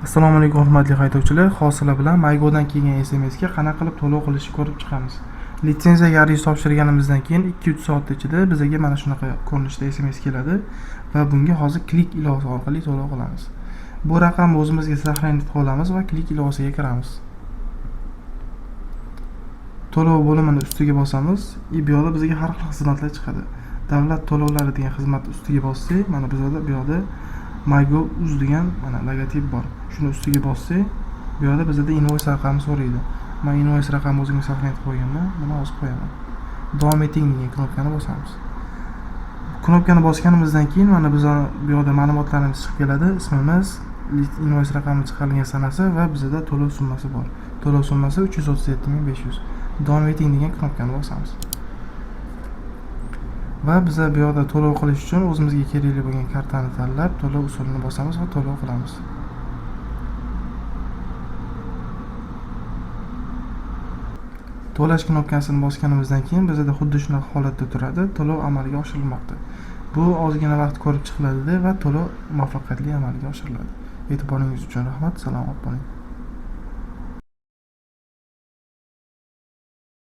Assalomu alaykum hurmatli haydovchilar. Hosila bilan Maygodan kelgan SMS ga qanaqa qilib to'lov qilishni ko'rib chiqamiz. Litsenziyaga ariz topshirganimizdan keyin 2-3 soat ichida bizga mana shunaqa ko'rinishda SMS keladi va bunga hozir klik ilovasi orqali to'lov qilamiz. Bu raqamni o'zimizga saqlanib qolamiz va klik ilovasiga kiramiz. To'lov bo'limini ustiga bosamiz. Bu yerda bizga har xil xizmatlar chiqadi. Davlat to'lovlari degan xizmat ustiga bossak, mana bizda bu yerda Mygo.uz degan mana logotip bor. Shuni ustiga bossak, bu yerda bizda invoice raqamini so'raydi. Men invoice raqamni o'zimga saqlanib qo'yganman. Buni hozir qo'yaman. Davom eting degan knopkani bosamiz. Knopkani bosganimizdan keyin mana biz bu yerda ma'lumotlarimiz chiqib keladi. Ismimiz, invoice raqami chiqarilgan sanasi va bizda to'lov summasi bor. To'lov summasi 337.500. Davom eting degan knopkani bosamiz. Va biz bu yerda to'lov qilish uchun o'zimizga kerakli bo'lgan kartani tanlab, to'lov usulini bosamiz va to'lov qilamiz. To'lash knopkasini bosganimizdan keyin bizda xuddi shunaqa holatda turadi. To'lov amalga oshirilmoqda. Bu ozgina vaqt ko'rib chiqiladi va to'lov muvaffaqiyatli amalga oshiriladi. E'tiboringiz uchun rahmat. Salomat bo'ling.